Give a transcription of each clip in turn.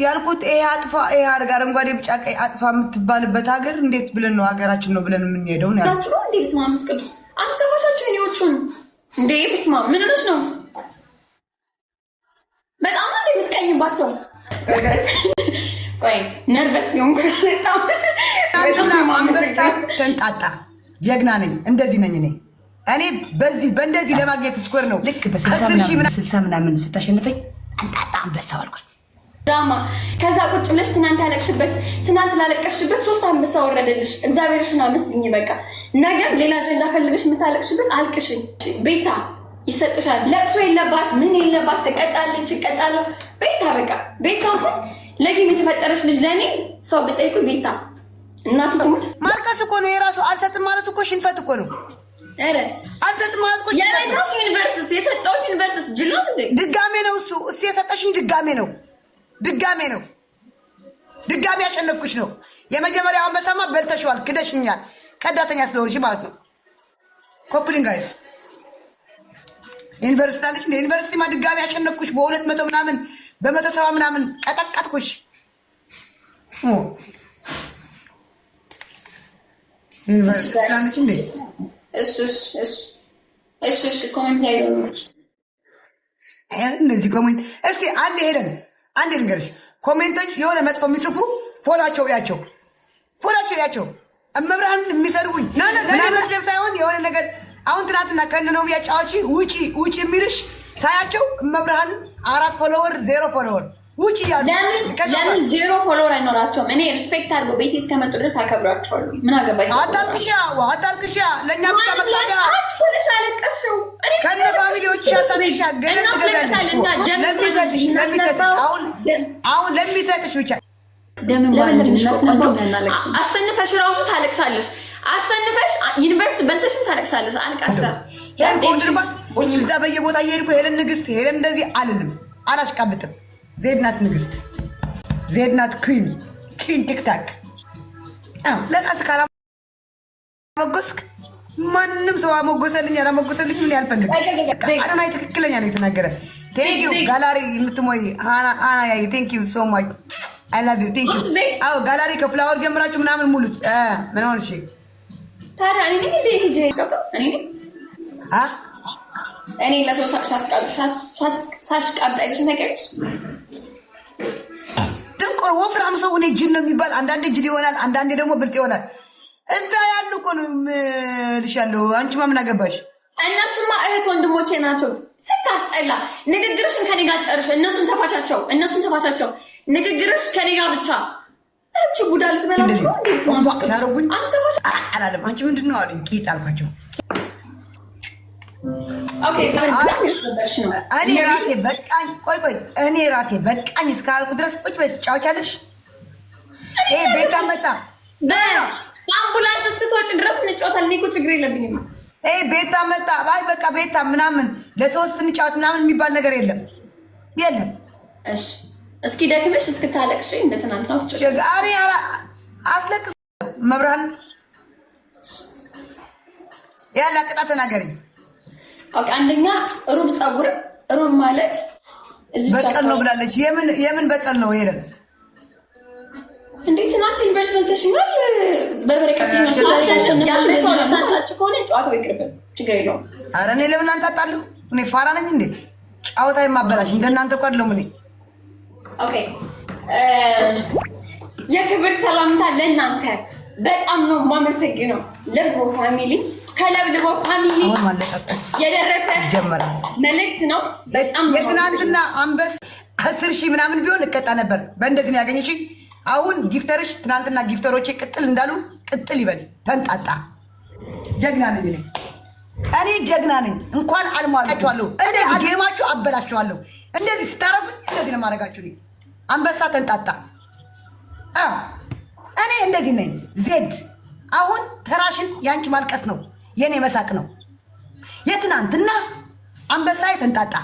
ያልኩት ይሄ አጥፋ ይሄ አርጋ አረንጓዴ ቢጫ ቀይ አጥፋ የምትባልበት ሀገር እንዴት ብለን ነው ሀገራችን ነው ብለን የምንሄደው ነው ያላችሁ ነው እንዴ? በስመ አብ ወመንፈስ ቅዱስ አንተ ተባሻችሁ የኔዎቹን እንዴ በስመ አብ ምን ሆነሽ ነው? በጣም ነው የምትቀኝባቸው። ቆይ ነርቨስ ሲሆን በጣም አንበሳ ተንጣጣ ጀግና ነኝ እንደዚህ ነኝ እኔ በዚህ በእንደዚህ ለማግኘት ስኮር ነው ልክ በ60 ምናምን ስታሸንፈኝ አንጣጣ አንበሳ አልኩት ድራማ ከዛ ቁጭ ብለሽ ትናንት ላለቀሽበት 3 አንበሳ ወረደልሽ። እግዚአብሔርሽን አመስግኝ። በቃ ነገር ሌላ አጀንዳ ፈልገሽ የምታለቅሽበት አልቅሽ። ቤታ ይሰጥሻል። ለቅሶ የለባት ምን የለባት ትቀጣለች። ይቀጣለሁ ቤታ በቃ ቤታ አሁን ለጌም የተፈጠረች ልጅ ለኔ ሰው ብጠይቁ ቤታ እናት ትሙት ማልቀስ እኮ ነው የራሱ አልሰጥም ማለት እኮ ሽንፈት እኮ ነው። አረ አልሰጥም ማለት እኮ የራሱ ዩኒቨርሲቲ የሰጠው ዩኒቨርሲቲ ጅሎት እንዴ ድጋሜ ነው እሱ የሰጠሽኝ ድጋሜ ነው ድጋሜ ያሸነፍኩሽ ነው። የመጀመሪያውን በሰማ በልተሽዋል፣ ክደሽኛል፣ ከዳተኛ ስለሆንሽ ማለት ነው። ኮፕሊንግ ጋይስ ዩኒቨርሲቲ አለሽ እንደ ዩኒቨርሲቲ ማ ድጋሜ ያሸነፍኩሽ በ200 ምናምን በ170 ምናምን ቀጠቀጥኩሽ። ዩኒቨርሲቲ አለሽ እንደ እሺ ኮሜንት ላይ ነው እንደዚህ ኮሜንት እስቲ አንዴ ልንገርሽ፣ ኮሜንቶች የሆነ መጥፎ የሚጽፉ ፎሎቸው ያቸው እመብርሃን የሚሰድቡኝ ለመስደብ ሳይሆን የሆነ ነገር አሁን ትናንትና ከእነ ነው ያጫዋች ውጪ የሚልሽ ሳያቸው እመብርሃን 4 ፎሎወር 0 ፎሎወር ውጪ ያሉ ለምን 0 ፎሎወር አይኖራቸውም? እኔ ሪስፔክት አድርጎ ቤቴ እስከመጡ ድረስ አከብራቸዋለሁ። ምን አገባኝ? አታልቅሻ ለእኛ ብቻ መጥላጋ አትኩልሽ አለቀሽው ከነ ፋሚሊዎች አታልቅሻ ገና ትገዛለሽ ለሚሰጥሽ አሁን ለሚሰጥሽ ብቻ አሸንፈሽ ራሱ ታለቅሻለሽ። አሸንፈሽ ዩኒቨርሲቲ በልተሽም ታለቅሻለሽ። አልቃሻ እዛ በየቦታ እየሄድኩ ሄለን ንግስት ሄለን እንደዚህ አልልም፣ አላሽቃብጥም። ዜድናት ንግስት ዜድናት ክሪን ቲክታክ ለራስ ካላመጎስክ ማንም ሰው አመጎሰልኝ አላመጎሰልኝ ምን ያልፈልግ አዶናይ ትክክለኛ ነው የተናገረ። ቴንክ ዩ ጋላሪ የምትሞይ ሃና ያይ ቴንክ ዩ ሶ ማች አይ ላቭ ዩ ቴንክ ዩ። አዎ ጋላሪ ከፍላወር ጀምራችሁ ምናምን ሙሉት። ምን ሆነ? እሺ ታዲያ እኔ እንዴ ሂጅ እኔ ለሰው ሳሽቃብጥ አይተሽን ታውቂያለሽ? ድንቆር ወፍራም ሰው እኔ ጅል ነው የሚባል አንዳንዴ ጅል ይሆናል፣ አንዳንዴ ደግሞ ብልጥ ይሆናል። እዛ ያሉ እኮ ነው የምልሽ ያለው። አንቺማ ምን አገባሽ? እነሱማ እህት ወንድሞቼ ናቸው። ስታስጠላ ንግግርሽን ከኔ ጋር ጨርሽ። እነሱን ተፋቻቸው። ንግግርሽ ከኔ ጋር ብቻ። እቺ ቡዳ ልትበላችሁ እንዴ? ያረጉኝ አላለም። አንቺ ምንድነው አሉኝ። ቂጥ አልኳቸው። እኔ ራሴ በቃኝ። ቆይ እኔ ራሴ በቃኝ እስካልኩ ድረስ ቁጭ በይ ትጫወቻለሽ። ይሄ ቤታ መጣ በአምቡላንስ እስክትወጪ ድረስ እንጫወታለን። እኔ እኮ ችግር የለብኝም። ይሄ ቤታ መጣ ባይ በቃ ቤታ ምናምን ለሶስት እንጫወት ምናምን የሚባል ነገር የለም። እሺ እስኪ ደክመሽ እስክታለቅሽ እንደ ትናንት ነው ትጫወቻለሽ። አሪ አስለቅስ መብራን ያላ ቅጣት ተናገሪ። ኦኬ አንደኛ ሩብ ፀጉር ሩብ ማለት በቀል ነው ብላለች። የምን በቀል ነው? የለም እንዴት ናት? ኢንቨስትመንት ተሽናል በርበሬ ቀጥና ያሸነፈው ከሆነ ጨዋታው ይቅርብን፣ ችግር የለውም። ኧረ እኔ ለምን አንጣጣለሁ? እኔ ፋራ ነኝ እንዴ? ጨዋታ የማበላሽ እንደናንተ እኮ አይደለም እኔ። ኦኬ የክብር ሰላምታ ለእናንተ በጣም ነው የማመሰግነው። ለብሮ ፋሚሊ ከለብልቦ ፋሚሊ የደረሰ መልእክት ነው። በጣም የትናንትና አንበስ 10,000 ምናምን ቢሆን እቀጣ ነበር። በእንደዚህ ነው ያገኘሽኝ። አሁን ጊፍተርሽ ትናንትና ጊፍተሮቼ ቅጥል እንዳሉ ቅጥል ይበል። ተንጣጣ ጀግና ነኝ እኔ ጀግና ነኝ። እንኳን አልሟላችኋለሁ። እንደዚህ ጌማችሁ አበላችኋለሁ። እንደዚህ ስታረጉኝ እንደዚህ ነው ማረጋችሁ። አንበሳ ተንጣጣ። እኔ እንደዚህ ነኝ። ዜድ አሁን ተራሽን ያንቺ ማልቀስ ነው የኔ መሳቅ ነው። የትናንትና አንበሳ ተንጣጣ።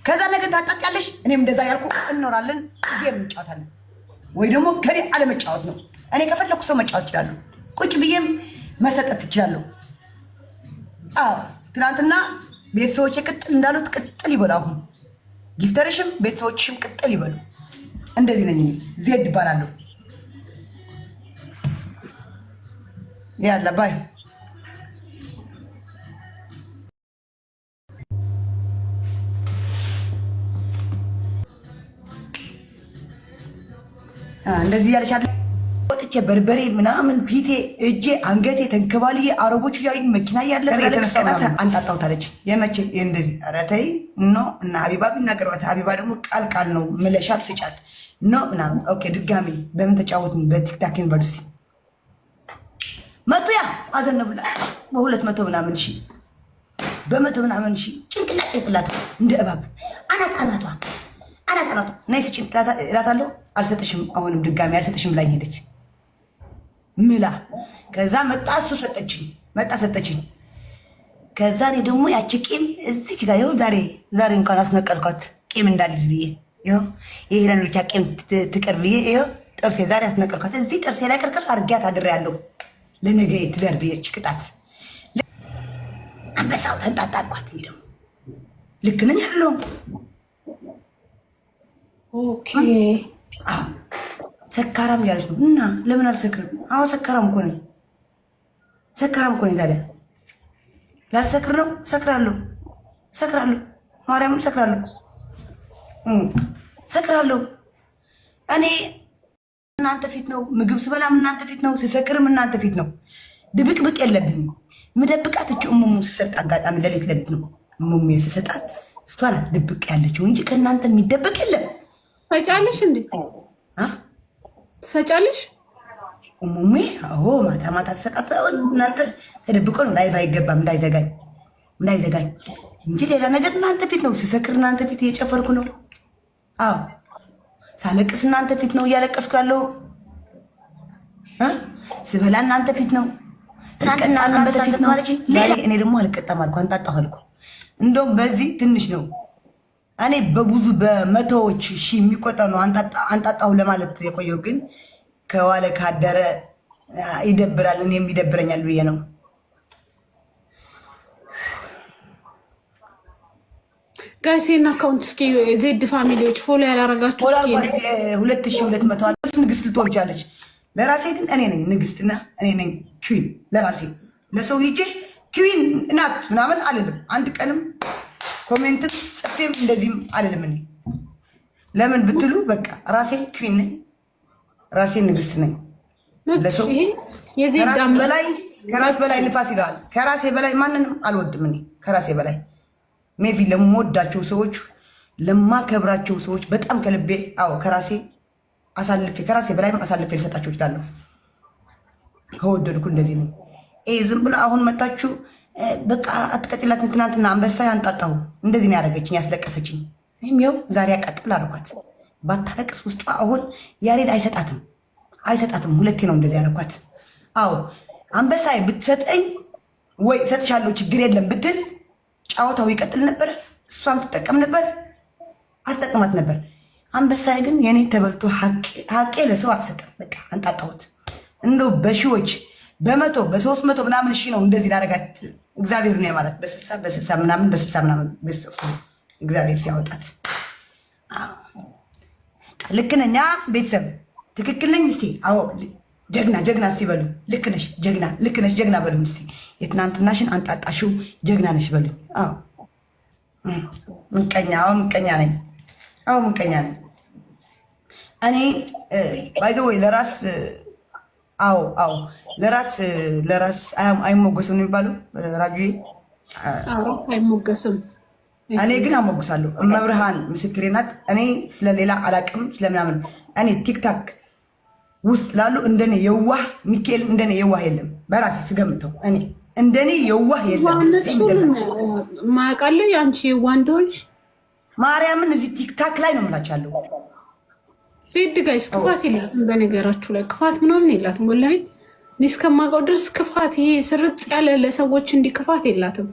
ከዛ ነገር ታጣጣለሽ። እኔም እንደዛ ያልኩ እንኖራለን። ጌም እንጫወታለን ወይ ደግሞ ከኔ አለመጫወት ነው። እኔ ከፈለኩ ሰው መጫወት ይችላል። ቁጭ ብዬም መሰጠት ይችላል። ትናንትና ቤተሰቦቼ ቅጥል እንዳሉት ቅጥል ይበሉ። አሁን ጊፍተርሽም ቤተሰቦችሽም ቅጥል ይበሉ። እንደዚህ ነኝ ዜድ ይባላለሁ። ያላ ባይ እንደዚህ ያለች አይደል? ወጥቼ በርበሬ ምናምን ፊቴ እጄ አንገቴ ተንከባልዬ አረቦቹ ያዩኝ መኪና ያለ የተነሳናት አንጣጣውታለች። የመቼ እንደዚህ ኧረ ተይ ኖ እና ሀቢባ ቢናገሯት ሀቢባ ደግሞ ቃል ቃል ነው ምለሻል ስጫት ኖ ምናምን ኦኬ። ድጋሚ በምን ተጫወትን? በቲክታክ ዩኒቨርሲቲ መቶ ያ አዘን ብላ በ200 ምናምን ሺ በ100 ምናምን ሺ ጭንቅላት እንደ እባብ አናቷ ነይ ስጭኝ እላታለሁ። አልሰጥሽም አሁንም ድጋሚ አልሰጥሽም ብላኝ ሄደች ምላ። ከዛ መጣ እሱ ሰጠችኝ። ከዛ እኔ ደግሞ ያቺ ቂም እዚች ጋር ይኸው ዛሬ እንኳን አስነቀልኳት ቂም እንዳልይዝ ብዬ ይኸው የሄለን ብቻ ቂም ትቅር ብዬ ይኸው ጥርሴ ዛሬ አስነቀልኳት። እዚህ ጥርሴ ላይ ቅርቅር አድርጊያት አድሬያለሁ። ለነገ ትደር ብዬች ቅጣት አንበሳው ተንጣጣባት። ደግሞ ልክ ነኝ ያለው ኦኬ። ሰካራም ያለች ነው እና ለምን አልሰክርም? አዎ ሰካራም እኮ ነኝ ታዲያ ላልሰክር ነው? ሰክራለሁ ማርያምን ሰክራለሁ። እኔ እናንተ ፊት ነው ምግብ ስበላም እናንተ ፊት ነው ስሰክርም እናንተ ፊት ነው። ድብቅብቅ የለብኝም። ምደብቃት እች እሙሙ ስሰጥ አጋጣሚ ለሌት ነው እሙሙ ስሰጣት እሷ ናት ድብቅ ያለችው እንጂ ከእናንተ የሚደበቅ የለም። ትሰጫለሽ እንዴ? ትሰጫለሽ እሙሙ? አዎ ማታ ተሰጣት። እናንተ ተደብቆ ነው ላይ ባይገባም እንዳይዘጋኝ እንጂ ሌላ ነገር እናንተ ፊት ነው ስሰክር እናንተ ፊት እየጨፈርኩ ነው። አዎ ሳለቅስ እናንተ ፊት ነው እያለቀስኩ ያለው። ስበላ እናንተ ፊት ነው። ስቀጣ እናንተ ፊት ነው አለች። እኔ ደግሞ አልቀጣም አልኩ አንጣጣሁ አልኩ። እንደውም በዚህ ትንሽ ነው። እኔ በብዙ በመቶዎች ሺህ የሚቆጠር ነው አንጣጣሁ ለማለት የቆየው። ግን ከዋለ ካደረ ይደብራል። እኔም ይደብረኛል ብዬ ነው። ጋይሴና አካውንት እስኪ ዜድ ፋሚሊዎች ፎሎ ያላረጋችሁ እስኪ 2200 ንግስት ልትሆን ይቻለች። ለራሴ ግን እኔ ነኝ ንግስትና እኔ ነኝ ኩዊን። ለራሴ ለሰው ሂጄ ኩዊን ናት ምናምን አልልም። አንድ ቀንም ኮሜንትም ጽፌም እንደዚህም አልልም። እኔ ለምን ብትሉ በቃ ራሴ ኩዊን ነኝ፣ ራሴ ንግስት ነኝ። ለሰው ከራስ በላይ ንፋስ ይለዋል። ከራሴ በላይ ማንንም አልወድም። እኔ ከራሴ በላይ ሜቢ ለምወዳቸው ሰዎች ለማከብራቸው ሰዎች በጣም ከልቤ አዎ ከራሴ በላይ አሳልፌ ልሰጣቸው እችላለሁ። ከወደድኩ እንደዚህ ነው። ዝም ብሎ አሁን መጣችሁ በቃ አትቀጥላት። ትናንትና አንበሳ ያንጣጣሁ እንደዚህ ነው ያደረገችኝ ያስለቀሰችኝ። እኔም ይኸው ዛሬ ያቃጥል አደረኳት። ባታለቅስ ውስጧ አሁን ያሬድ አይሰጣትም። ሁለቴ ነው እንደዚህ ያደረኳት። አዎ አንበሳ ብትሰጠኝ ወይ ሰጥሻለሁ ችግር የለም ብትል ጫወታው ይቀጥል ነበር። እሷም ትጠቀም ነበር፣ አስጠቅማት ነበር። አንበሳዬ ግን የኔ ተበልቶ ሀቄ ለሰው አልሰጠም። በቃ አንጣጣሁት። እንደው በሺዎች በ100 በ300 ምናምን ሺህ ነው እንደዚህ ላደርጋት እግዚአብሔር ነው ማለት በ60 ምናምን እግዚአብሔር ሲያወጣት ልክ ነኝ። ቤተሰብ ትክክል ነኝ። እስቲ አዎ ጀግና እስቲ በሉ። ልክ ነሽ ጀግና በሉኝ እስቲ። የትናንትናሽን አንጣጣሽው ጀግና ነሽ በሉኝ። አዎ ምቀኛ ነኝ። እኔ ባይዘ ወይ ለራስ አዎ ለራስ አይሞገስም ነው የሚባለው። ራጁዬ አይሞገስም። እኔ ግን አሞግሳለሁ። መብርሃን ምስክሬ ናት። እኔ ስለሌላ አላቅም ስለምናምን። እኔ ቲክታክ ውስጥ ላሉ እንደኔ የዋህ ሚካኤል እንደኔ የዋህ የለም። በራሴ ስገምተው እኔ እንደኔ የዋህ የለም። ማያውቃለ የአንቺ ዋንዶች ማርያምን እዚህ ቲክታክ ላይ ነው የምላቸው ያለው። ዜድ ጋይስ ክፋት የላትም። በነገራችሁ ላይ ክፋት ምናምን የላትም። ወላሂ እስከማውቀው ድረስ ክፋት ይሄ ስርጽ ያለ ለሰዎች እንዲህ ክፋት የላትም።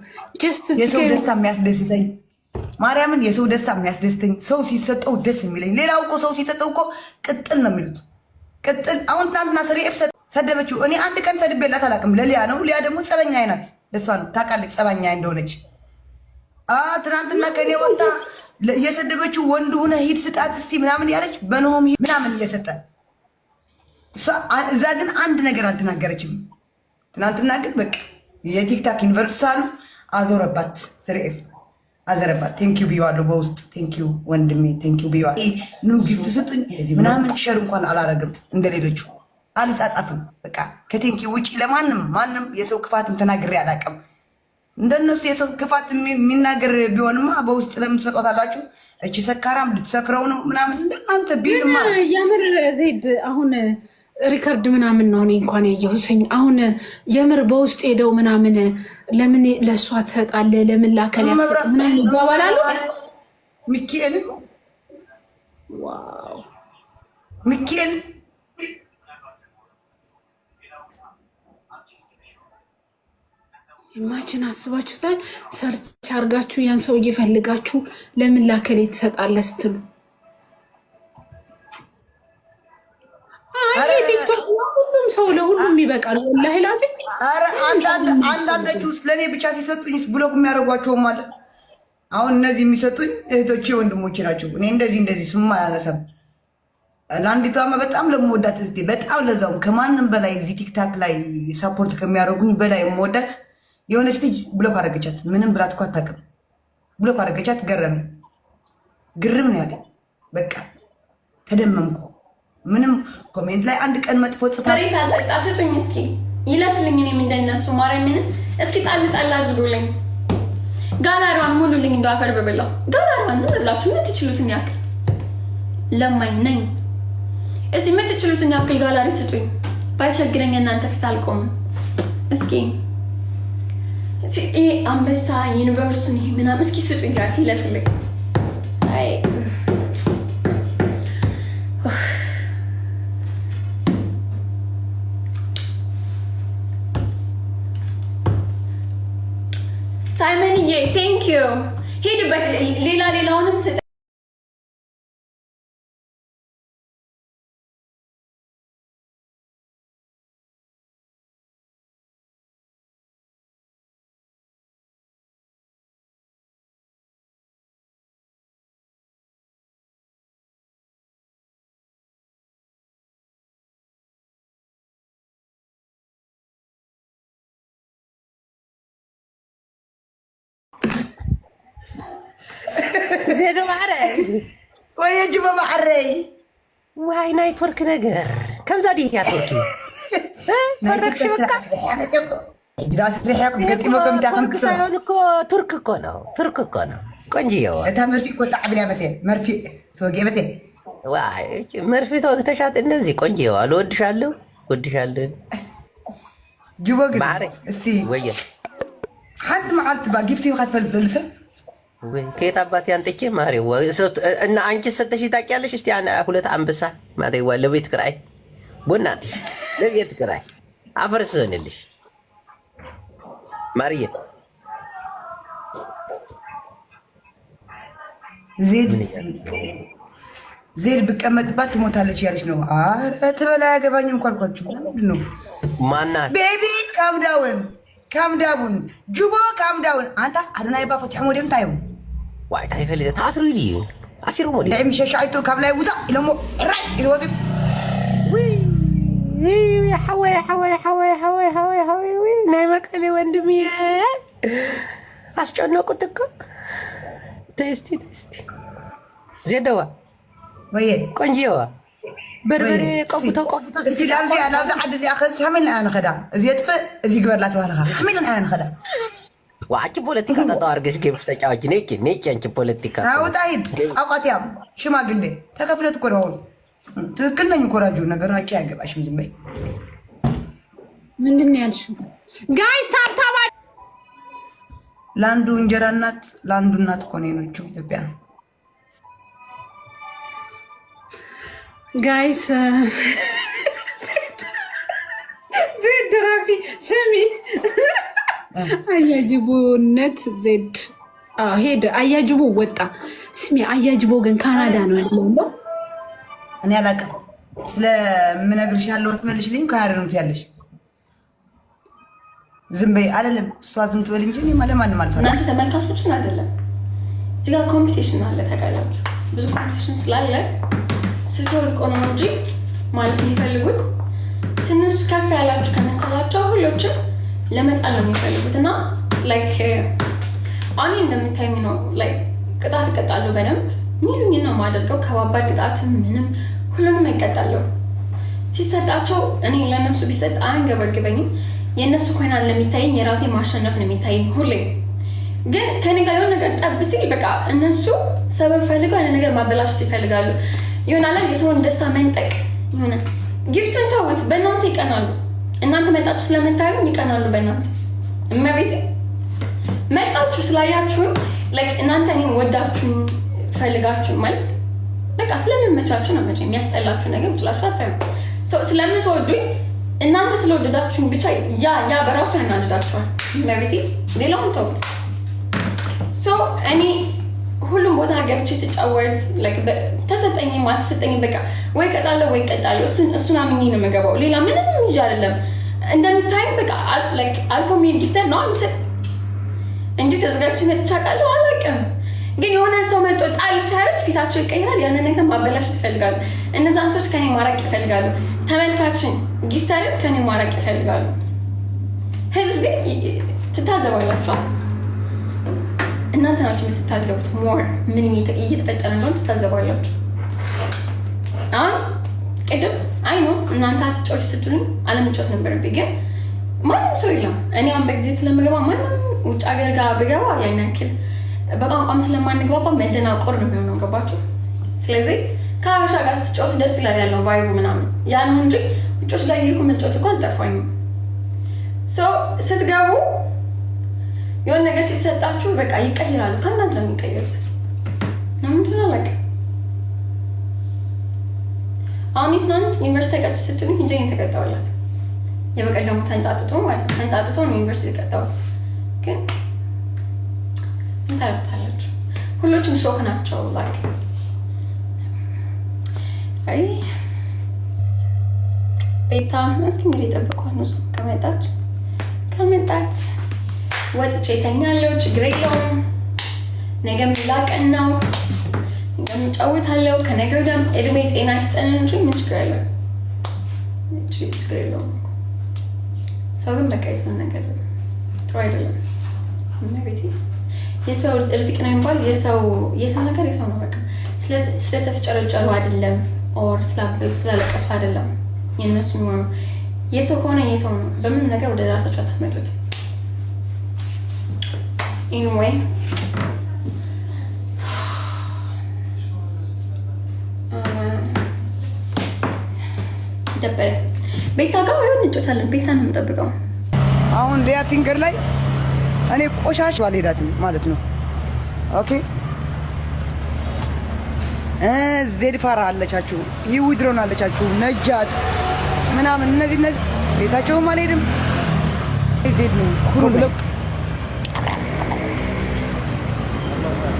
የሰው ደስታ የሚያስደስተኝ ማርያምን የሰው ደስታ የሚያስደስተኝ ሰው ሲሰጠው ደስ የሚለኝ። ሌላው እኮ ሰው ሲሰጠው እኮ ቅጥል ነው የሚሉት። ቅጥል አሁን ትናንትና ስሬፍ ሰደበችው። እኔ አንድ ቀን ሰድቤላት አላውቅም። ለሊያ ነው። ሊያ ደግሞ ጸበኛ አይናት። ለሷ ነው ታውቃለች ጸበኛ እንደሆነች። ትናንትና ከኔ ወጣ እየሰደበችው ወንድ ሆነ ሂድ ስጣት እስቲ ምናምን ያለች በነሆም ምናምን እየሰጠ እዛ ግን አንድ ነገር አልተናገረችም። ትናንትና ግን በቃ የቲክታክ ዩኒቨርሲቲ አሉ አዞረባት። ስርኤፍ አዘረባት። ቴንኪዩ ብየዋለሁ በውስጥ ቴንኪዩ ወንድሜ ቴንኪዩ ብየዋለሁ። ኑ ጊፍት ስጡኝ ምናምን ሸር እንኳን አላረግም እንደሌሎቹ አልጻጻፍም። በቃ ከቴንኪዩ ውጪ ለማንም ማንም የሰው ክፋትም ተናግሬ አላውቅም። እንደነሱ የሰው ክፋት የሚናገር ቢሆንማ በውስጥ ለምን ትሰጧታላችሁ? እቺ ሰካራም ልትሰክረው ነው ምናምን እንደናንተ ቢልማ የምር ዜድ አሁን ሪከርድ ምናምን ነው እኔ እንኳን ያየሁትኝ። አሁን የምር በውስጥ ሄደው ምናምን ለምን ለእሷ ትሰጣለህ ለምን ላከል ያሰጥ ምናምን ይባባላሉ። ሚካኤል ዋው ሚካኤል ኢማጂን አስባችሁታል? ሰርች አርጋችሁ ያን ሰው እየፈልጋችሁ ለምን ላከል ትሰጣለህ ስትሉ ሁሉም ሰው ለሁሉም ይበቃል። ወላሂ ላዚም ኧረ አንዳንዶቹ ውስጥ ለእኔ ብቻ ሲሰጡኝ ብሎክ የሚያደርጓቸውም አለ። አሁን እነዚህ የሚሰጡኝ እህቶቼ ወንድሞቼ ናቸው። እኔ እንደዚህ ስም አላነሳም። ለአንዲቷማ በጣም ለመወዳት እህቴ በጣም ለዛውም ከማንም በላይ እዚህ ቲክታክ ላይ ሳፖርት ከሚያደርጉኝ በላይ የምወዳት የሆነች ልጅ ብሎክ አደረገቻት። ምንም ብላት እኮ አታውቅም። ብሎክ አደረገቻት። ግርም ነው ያለኝ። በቃ ተደመምኩ። ምንም ኮሜንት ላይ አንድ ቀን መጥፎ ጽፋ ፈሪሳ ጠጣ ስጡኝ እስኪ ይለፍልኝ። እኔም እንደነሱ ማርያምን እስኪ ጣል አድርጉልኝ። ጋላሪዋን ሙሉልኝ። እንደው አፈር በበላው ጋላሪዋን ዝም ብላችሁ የምትችሉትን ያክል ለማኝ ነኝ። እስኪ የምትችሉትን ያክል ጋላሪ ስጡኝ። ባይቸግረኝ እናንተ ፊት አልቆምም። እስኪ ይሄ አንበሳ ዩኒቨርሲቲ ምናምን እስኪ ስጡኝ ጋር ሲለፍልኝ። አይ ሳይመንዬ ቴንክ ዩ ሄድበት። ሌላውንም ስጠ زينو معري ويجب معري وهاي نايتورك نجر كم زادي يا تركي؟ فرق شبكة جلاس ريحك قديمكم تاخم كسر ترك كونو كونجيو انت مرفي كنت عبلي مثلا مرفي توقي مثلا واي مرفي توقتشات እነዚህ ቆንጂዮ አልወድሻለሁ ወድሻለሁ جوبك معري እስቲ ወይ حد معلت با ጊፍቲ ወካት ፈልሰ ወይ ከየት አባቴ አንጥቼ ማሪው እና አንቺ ሰጠሽ ታውቂያለሽ? እስቲ ሁለት አንበሳ ማሪው ለቤት ክራይ ቦናትሽ ለቤት ክራይ አፈርስልሽ ማሪዬ ዜድ ብቀመጥባት ትሞታለች ያለች ነው። አረ ትበላ ያገባኝም ኳልኳችሁ ለምንድን ነው ማናት ቤቢ ካምዳውን ጁቦ ካምዳውን አንተ አዶናይ ባፈት ሐሞደም ታዩ ዋይ ታይፈልይ ታስሩ ዲ አሲሩ ሞዲ ለምን ሸሻይቶ ካብላይ ውዛ ኢለሞ ራይ ኢልወጥ ወይ حوي ናይ መቀሌ ወንድም አስጨነቁት እኮ ተስቲ ዜደዋ ወይ ቆንጂዋ በርበሬ ቆብቶ እስቲ ላምዚ ዓዲ እዚ አኸስ ሐሚል አነ ኸዳ እዚ የጥፍ እዚ ግበርላ ተባለኻ ሐሚል አነ ኸዳ ዋጭ ፖለቲካ ተጣዋርገሽ ጌምሽ ተጫዋች ነጭ አንቺ ፖለቲካ አውጣሂድ አቋቲያም ሽማግሌ ተከፍለት እኮ ነው። ትክክል ነኝ እኮ ራጁ ነገራች አይገባሽም። ዝም በይ። ምንድን ነው ያልሽው? ጋይስ ታብታባ ለአንዱ እንጀራ እናት ለአንዱ እናት እኮ ነው የኖችው ኢትዮጵያ። ጋይስ ዜድ ራፊ ስሚ አያጅቦነት ዜድ ሄደ። አያጅቦ ወጣ። ስሚ አያጅቦ ግን ካናዳ ነው ያለው። እኔ አላውቅም። ስለምነግርሽ ያለሁት መልሽልኝ። ካናዳ ነው ያለሽ። ዝም በይ አለለም። እሷ ዝም ትበል እንጂ እኔ ማለማንም አልፈራም። እናንተ ተመልካቾችን አይደለም እዚህ ጋር ኮምፒቲሽን አለ ታውቃላችሁ። ብዙ ኮምፒቲሽን ስላለ ስትወድቁ ነው እንጂ ማለት የሚፈልጉት ትንሽ ከፍ ያላችሁ ከመሰላቸው ሁሎችም ለመጣል ነው የሚፈልጉት። እና ላይክ አሁን እንደምታዩኝ ነው ላይክ ቅጣት እቀጣለሁ በደንብ ሚሉኝ ነው የማደርገው። ከባባድ ቅጣት ምንም ሁሉንም እቀጣለሁ። ሲሰጣቸው እኔ ለነሱ ቢሰጥ አንገበግበኝም። የነሱ ኮይና ለሚታየኝ የራሴ ማሸነፍ ነው የሚታየኝ ሁሌ። ግን ከኔ ጋር የሆነ ነገር ጠብ ሲል በቃ እነሱ ሰበብ ፈልገው ያለ ነገር ማበላሸት ይፈልጋሉ። ይሆናል የሰውን ደስታ መንጠቅ ይሆነ ጊፍቱን ተውት፣ በእናንተ ይቀናሉ። እናንተ መጣችሁ ስለምታዩ ይቀናሉ በእናንተ። እመቤቴ መጣችሁ ስላያችሁ ላይክ እናንተ እኔን ወዳችሁ ፈልጋችሁ ማለት በቃ ስለምመቻችሁ ነው። መቼም የሚያስጠላችሁ ነገር ብቻላችሁ አታዩ። ስለምትወዱኝ እናንተ ስለወደዳችሁኝ ብቻ ያ በራሱ ያናድዳችኋል። እመቤቴ ሌላውን ተውት። እኔ ሁሉም ቦታ ገብቼ ስጫወት ተሰጠኝ ማልተሰጠኝ በቃ ወይ እቀጣለሁ ወይ እቀጣለሁ። እሱን አምኜ ነው የምገባው። ሌላ ምንም ይዤ አይደለም። እንደምታይ በቃ አልፎ የሚሄድ ጊፍተር ነው የሚሰጥ እንጂ ተዘጋጅቼ መጥቼ አውቃለሁ አላውቅም። ግን የሆነ ሰው መጥቶ ጣል ሲያደርግ ፊታቸው ይቀይራል። ያንን ነገር ማበላሸት ይፈልጋሉ። እነዛን ሰዎች ከኔ ማራቅ ይፈልጋሉ። ተመልካችን ጊፍተርን ከኔ ማራቅ ይፈልጋሉ። ህዝብ ግን ትታዘባላችኋል። እናንተ ናችሁ የምትታዘቡት። ሞር ምን እየተፈጠረ እንደሆነ ትታዘባላችሁ። አሁን ቅድም አይ ነው እናንተ አትጫዎች ስትሉኝ አለመጫወት ነበረብኝ። ግን ማንም ሰው የለም። እኔ አሁን በጊዜ ስለምገባ ማንም ውጭ ሀገር ጋር ብገባ ያን ያክል በቋንቋም ስለማንግባባ መደናቆር ነው የሚሆነው። ገባችሁ? ስለዚህ ከሀበሻ ጋር ስትጫወቱ ደስ ይላል ያለው ቫይቡ ምናምን ያ ነው እንጂ ውጮች ጋር ይልኩ መጫወት እኮ አልጠፋኝም። ስትገቡ የሆነ ነገር ሲሰጣችሁ በቃ ይቀይራሉ። ከእናንተ ነው የሚቀይሩት። ለምንድን ነው አላውቅም። አሁን ትናንት ዩኒቨርሲቲ ተቀጥ ስትሉኝ እንጂ ተቀጣውላት የበቀደሙ ተንጣጥቶ ማለት ነው። ተንጣጥቶ ነው ዩኒቨርሲቲ ተቀጣው። ግን እንታላችሁ ሁሎችም ሾክ ናቸው። ላይክ አይ ቤታ እስኪ እንግዲህ ጠብቀው ነው ከመጣች ወጥቼ ተኛለሁ። ችግር የለውም። ነገም ሌላ ቀን ነው። ነገም እጫወታለሁ። ከነገ ወዲያም እድሜ ጤና ይስጠን እንጂ ምን ችግር አለው? ችግር የለውም። ሰው ግን በቃ የሰው ነገር ጥሩ አይደለም። እመቤቴ የሰው እርዝቅ ነው የሚባል የሰው ነገር የሰው ነው። በቃ ስለተፍጨረጨሩ አይደለም፣ ኦር ስላበሉ ስላለቀሱ አይደለም። የእነሱ ነው። የሰው ከሆነ የሰው ነው። በምንም ነገር ወደ ራሳቸው አታመጡት። ኤኒዌይ ደበረ ቤታ ጋር ወይ እንጫወታለን። ቤታ ነው የምጠብቀው። አሁን ሊያ ፊንገር ላይ እኔ ቆሻሽ ባልሄዳትም ማለት ነው። ኦኬ ዜድ ፋራ አለቻችሁ፣ ይውድሮን አለቻችሁ፣ ነጃት ምናምን እነዚህ ቤታቸውም አልሄድም። ዜድ ነው ኩሩ